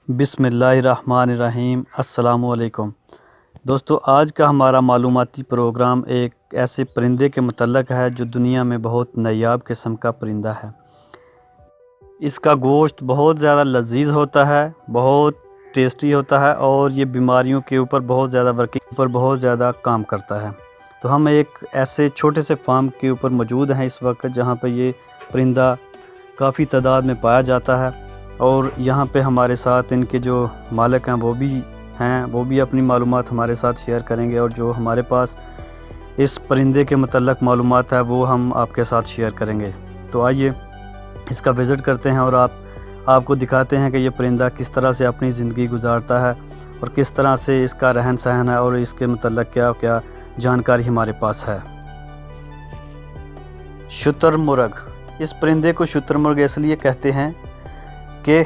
बिस्मिल्लाहिर्रहमानिर्रहीम। अस्सलामु अलैकुम दोस्तों, आज का हमारा मालूमाती प्रोग्राम एक ऐसे परिंदे के मुतल्लक़ है जो दुनिया में बहुत नायाब किस्म का परिंदा है। इसका गोश्त बहुत ज़्यादा लजीज होता है, बहुत टेस्टी होता है और ये बीमारियों के ऊपर बहुत ज़्यादा काम करता है। तो हम एक ऐसे छोटे से फार्म के ऊपर मौजूद हैं इस वक्त, जहाँ पे ये परिंदा काफ़ी तादाद में पाया जाता है और यहाँ पे हमारे साथ इनके जो मालिक हैं वो भी अपनी मालूमात हमारे साथ शेयर करेंगे और जो हमारे पास इस परिंदे के मुतल्लक़ मालूमात है वो हम आपके साथ शेयर करेंगे। तो आइए इसका विज़िट करते हैं और आपको दिखाते हैं कि ये परिंदा किस तरह से अपनी ज़िंदगी गुजारता है और किस तरह से इसका रहन सहन है और इसके मुतल्लक़ क्या क्या जानकारी हमारे पास है। शुतुरमुर्ग, इस परिंदे को शुतुरमुर्ग इसलिए कहते हैं कि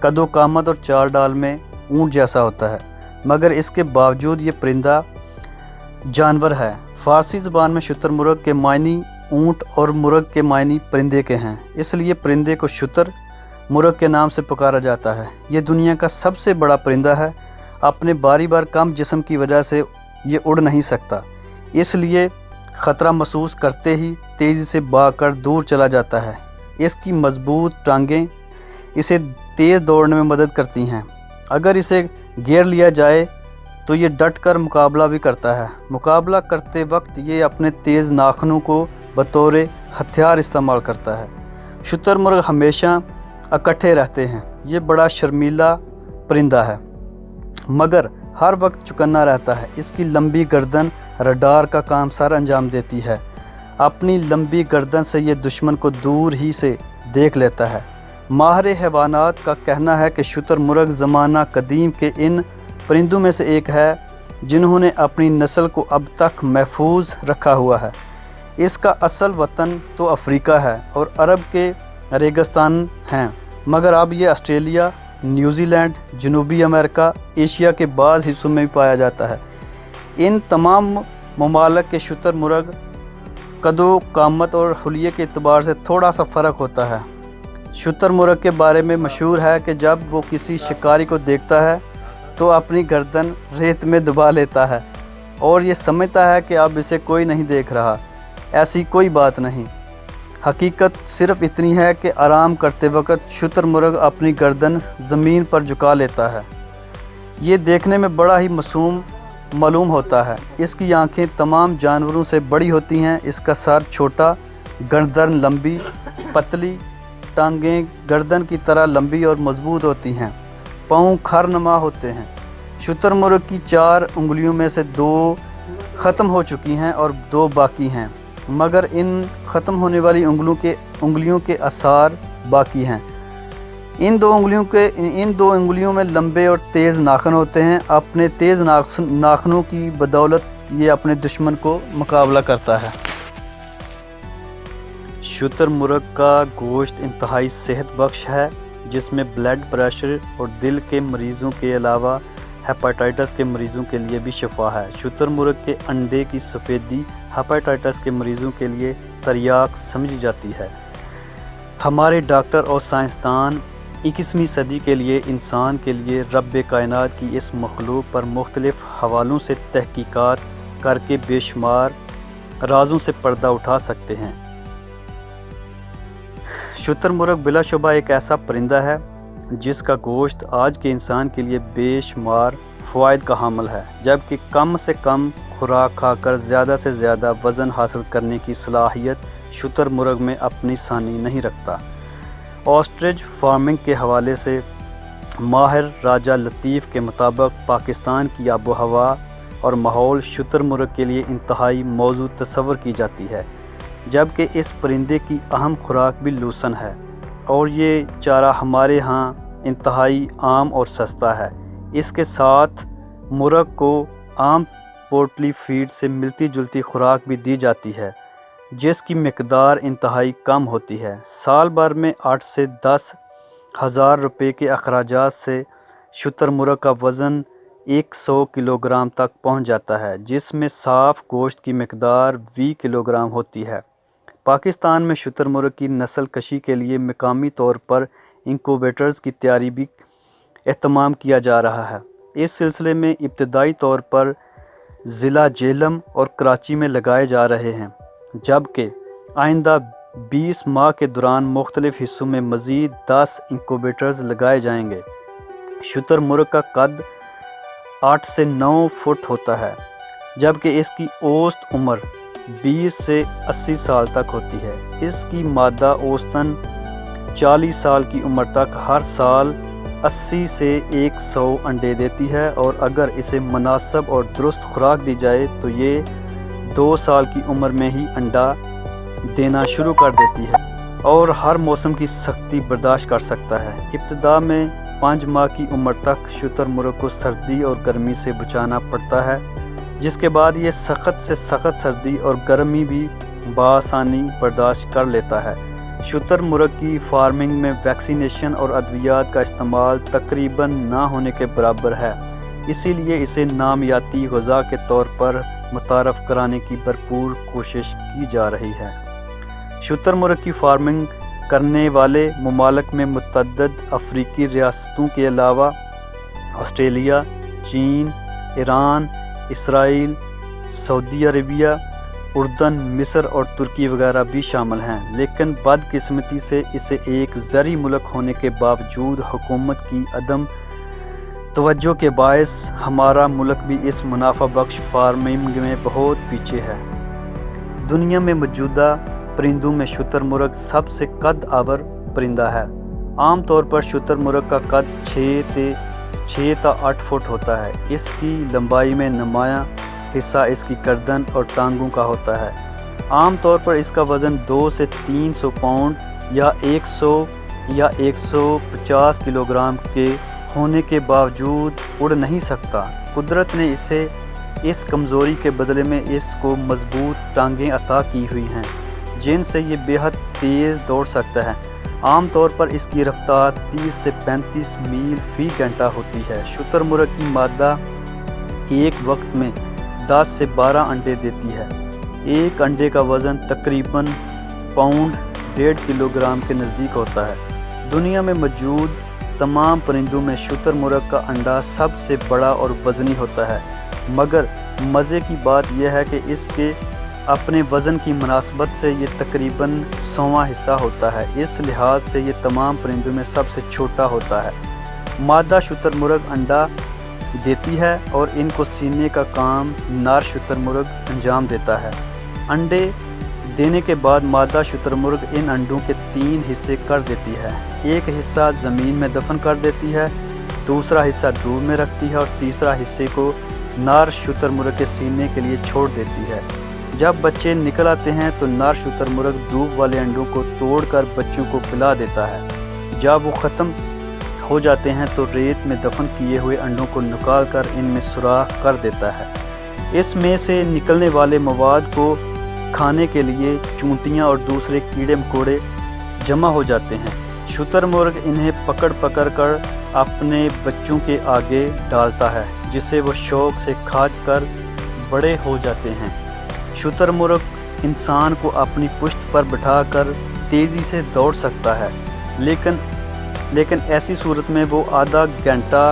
कदो कामत और चाल डाल में ऊँट जैसा होता है, मगर इसके बावजूद ये परिंदा जानवर है। फ़ारसी ज़बान में शुतुरमुर्ग के मायनी ऊँट और मुर्ग के मायनी परिंदे के हैं, इसलिए परिंदे को शुतर मुर्ग के नाम से पुकारा जाता है। ये दुनिया का सबसे बड़ा परिंदा है। अपने बारी बार कम जिस्म की वजह से ये उड़ नहीं सकता, इसलिए ख़तरा महसूस करते ही तेज़ी से भागकर दूर चला जाता है। इसकी मज़बूत टांगें इसे तेज़ दौड़ने में मदद करती हैं। अगर इसे घेर लिया जाए तो ये डट कर मुकाबला भी करता है। मुकाबला करते वक्त ये अपने तेज़ नाखूनों को बतौर हथियार इस्तेमाल करता है। शुतुरमुर्ग हमेशा इकट्ठे रहते हैं। ये बड़ा शर्मीला परिंदा है, मगर हर वक्त चौकन्ना रहता है। इसकी लंबी गर्दन रडार का काम सर अंजाम देती है। अपनी लंबी गर्दन से ये दुश्मन को दूर ही से देख लेता है। माहिर हैवानात का कहना है कि शुतुरमुर्ग ज़माना कदीम के इन परिंदों में से एक है जिन्होंने अपनी नस्ल को अब तक महफूज रखा हुआ है। इसका असल वतन तो अफ्रीका है और अरब के रेगिस्तान हैं, मगर अब ये ऑस्ट्रेलिया, न्यूजीलैंड, जनूबी अमेरिका, एशिया के बाज़ हिस्सों में भी पाया जाता है। इन तमाम ममालिक के शुतुरमुर्ग कदो कामत और हुलिये के एतबार से थोड़ा सा फ़र्क होता है। शुतुरमुर्ग के बारे में मशहूर है कि जब वो किसी शिकारी को देखता है तो अपनी गर्दन रेत में दबा लेता है और ये समझता है कि अब इसे कोई नहीं देख रहा। ऐसी कोई बात नहीं। हकीकत सिर्फ़ इतनी है कि आराम करते वक्त शुतुरमुर्ग अपनी गर्दन ज़मीन पर झुका लेता है। ये देखने में बड़ा ही मासूम मालूम होता है। इसकी आंखें तमाम जानवरों से बड़ी होती हैं। इसका सर छोटा, गर्दन लंबी पतली, टांगें गर्दन की तरह लंबी और मजबूत होती हैं। पाँव खरनुमा होते हैं। शुतुरमुर्ग की 4 उंगलियों में से 2 ख़त्म हो चुकी हैं और 2 बाकी हैं, मगर इन ख़त्म होने वाली उंगलियों के आसार बाकी हैं। इन दो उंगलियों में लंबे और तेज़ नाखून होते हैं। अपने तेज़ नाखूनों की बदौलत ये अपने दुश्मन को मुकाबला करता है। शुतुरमुर्ग का गोश्त इंतहाई सेहत बख्श है, जिसमें ब्लड प्रेशर और दिल के मरीज़ों के अलावा हेपेटाइटिस के मरीज़ों के लिए भी शफा है। शुतुरमुर्ग के अंडे की सफ़ेदी हेपेटाइटिस के मरीज़ों के लिए तरियाक समझी जाती है। हमारे डॉक्टर और साइंसदान 21वीं सदी के लिए इंसान के लिए रब कायनात की इस मखलूक पर मुख्तलिफ़ हवालों से तहकीकात करके बेशुमार राज़ों से पर्दा उठा सकते हैं। शुतुरमुर्ग बिलाशुबा एक ऐसा परिंदा है जिसका गोश्त आज के इंसान के लिए बेशुमार फ़वाइद का हामिल है, जबकि कम से कम खुराक खाकर ज़्यादा से ज़्यादा वज़न हासिल करने की सलाहियत शुतुरमुर्ग में अपनी सानी नहीं रखता। ऑस्ट्रिच फार्मिंग के हवाले से माहिर राजा लतीफ़ के मुताबिक पाकिस्तान की आबो हवा और माहौल शुतुरमुर्ग के लिए इंतहाई मौजू तस्वर की जाती है, जबकि इस परिंदे की अहम खुराक भी लूसन है और ये चारा हमारे यहाँ इंतहाई आम और सस्ता है। इसके साथ मुर्ग को आम पोल्ट्री फीड से मिलती जुलती खुराक भी दी जाती है, जिसकी मिकदार इंतहाई कम होती है। साल भर में 8 से 10 हज़ार रुपये के अखराजात से शुतुरमुर्ग का वज़न 100 किलोग्राम तक पहुंच जाता है, जिसमें साफ़ गोश्त की मिकदार 20 किलोग्राम होती है। पाकिस्तान में शुतुरमुर्ग की नस्ल कशी के लिए मकामी तौर पर इंक्यूबेटर्स की तैयारी भी اہتمام کیا جا رہا ہے۔ اس سلسلے میں ابتدائی طور پر ضلع جہلم اور کراچی میں لگائے جا رہے ہیں، جبکہ آئندہ 20 ماہ کے دوران مختلف حصوں میں مزید 10 انکوبیٹرز لگائے جائیں گے۔ شتر مرغ کا قد 8 سے 9 فٹ ہوتا ہے، جبکہ اس کی اوسط عمر 20 سے 80 سال تک ہوتی ہے۔ اس کی مادہ اوسطاً 40 سال کی عمر تک ہر سال 80 سے 100 انڈے دیتی ہے، اور اگر اسے مناسب اور درست خوراک دی جائے تو یہ 2 سال کی عمر میں ہی انڈا دینا شروع کر دیتی ہے اور ہر موسم کی سختی برداشت کر سکتا ہے۔ ابتدا میں 5 ماہ کی عمر تک شتر مرغ کو سردی اور گرمی سے بچانا پڑتا ہے، جس کے بعد یہ سخت سے سخت سردی اور گرمی بھی بآسانی برداشت کر لیتا ہے۔ شتر مرغ کی فارمنگ میں ویکسینیشن اور ادویات کا استعمال تقریباً نہ ہونے کے برابر ہے، اسی لیے اسے نامیاتی غذا کے طور پر متعارف کرانے کی بھرپور کوشش کی جا رہی ہے۔ شتر مرغ کی فارمنگ کرنے والے ممالک میں متعدد افریقی ریاستوں کے علاوہ آسٹریلیا، چین، ایران، اسرائیل، سعودی عربیہ، اردن، مصر اور ترکی وغیرہ بھی شامل ہیں، لیکن بدقسمتی سے اسے ایک زرعی ملک ہونے کے باوجود حکومت کی عدم توجہ کے باعث ہمارا ملک بھی اس منافع بخش فارمنگ میں بہت پیچھے ہے۔ دنیا میں موجودہ پرندوں میں شتر مرغ سب سے قد آور پرندہ ہے۔ عام طور پر شتر مرغ کا قد 6 تا 8 فٹ ہوتا ہے۔ اس کی لمبائی میں نمایاں حصہ اس کی گردن اور ٹانگوں کا ہوتا ہے۔ عام طور پر اس کا وزن 200 سے 300 پاؤنڈ یا 100 یا 150 کلو گرام کے ہونے کے باوجود اڑ نہیں سکتا۔ قدرت نے اسے اس کمزوری کے بدلے میں اس کو مضبوط ٹانگیں عطا کی ہوئی ہیں، جن سے یہ بے حد تیز دوڑ سکتا ہے۔ عام طور پر اس کی رفتار 30 سے 35 میل فی گھنٹہ ہوتی ہے۔ شتر مرغ کی مادہ ایک وقت میں 10 سے 12 انڈے دیتی ہے۔ ایک انڈے کا وزن تقریباً پاؤنڈ 1.5 کلو گرام کے نزدیک ہوتا ہے۔ دنیا میں موجود تمام پرندوں میں شتر مرغ کا انڈا سب سے بڑا اور وزنی ہوتا ہے، مگر مزے کی بات یہ ہے کہ اس کے اپنے وزن کی مناسبت سے یہ تقریباً 100واں حصہ ہوتا ہے۔ اس لحاظ سے یہ تمام پرندوں میں سب سے چھوٹا ہوتا ہے۔ مادہ شتر مرغ انڈا دیتی ہے اور ان کو سینے کا کام نر شتر مرغ انجام دیتا ہے۔ انڈے دینے کے بعد مادہ شتر مرغ ان انڈوں کے 3 حصے کر دیتی ہے۔ ایک حصہ زمین میں دفن کر دیتی ہے، دوسرا حصہ دور میں رکھتی ہے اور تیسرا حصے کو نر شتر مرغ کے سینے کے لیے چھوڑ دیتی ہے۔ جب بچے نکل آتے ہیں تو نر شتر مرغ دودھ والے انڈوں کو توڑ کر بچوں کو پلا دیتا ہے۔ جب وہ ختم ہو جاتے ہیں تو ریت میں دفن کیے ہوئے انڈوں کو نکال کر ان میں سوراخ کر دیتا ہے۔ اس میں سے نکلنے والے مواد کو کھانے کے لیے چونٹیاں اور دوسرے کیڑے مکوڑے جمع ہو جاتے ہیں۔ شتر مرغ انہیں پکڑ کر اپنے بچوں کے آگے ڈالتا ہے، جسے وہ شوق سے کھا کر بڑے ہو جاتے ہیں۔ شتر مرغ انسان کو اپنی پشت پر بٹھا کر تیزی سے دوڑ سکتا ہے، لیکن ایسی صورت میں وہ آدھا گھنٹہ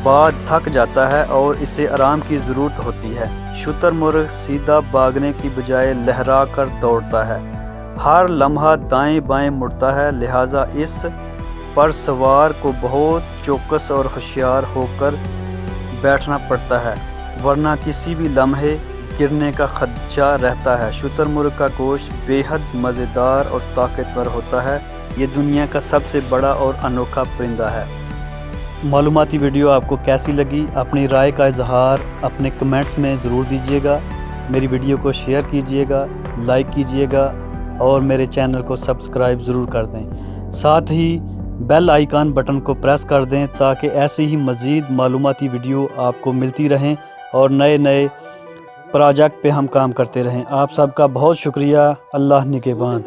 بعد تھک جاتا ہے اور اسے آرام کی ضرورت ہوتی ہے۔ شتر مرغ سیدھا بھاگنے کی بجائے لہرا کر دوڑتا ہے، ہر لمحہ دائیں بائیں مڑتا ہے، لہٰذا اس پر سوار کو بہت چوکس اور ہوشیار ہو کر بیٹھنا پڑتا ہے، ورنہ کسی بھی لمحے گرنے کا خدشہ رہتا ہے۔ شتر مرغ کا گوشت بے حد مزیدار اور طاقتور ہوتا ہے۔ یہ دنیا کا سب سے بڑا اور انوکھا پرندہ ہے۔ معلوماتی ویڈیو آپ کو کیسی لگی؟ اپنی رائے کا اظہار اپنے کمنٹس میں ضرور دیجیے گا۔ میری ویڈیو کو شیئر کیجیے گا، لائک کیجیے گا اور میرے چینل کو سبسکرائب ضرور کر دیں۔ ساتھ ہی بیل آئیکن بٹن کو پریس کر دیں تاکہ ایسی ہی مزید معلوماتی ویڈیو آپ کو ملتی رہیں اور نئے پروجیکٹ پہ ہم کام کرتے رہیں۔ آپ سب کا بہت شکریہ۔ اللہ نگہبان۔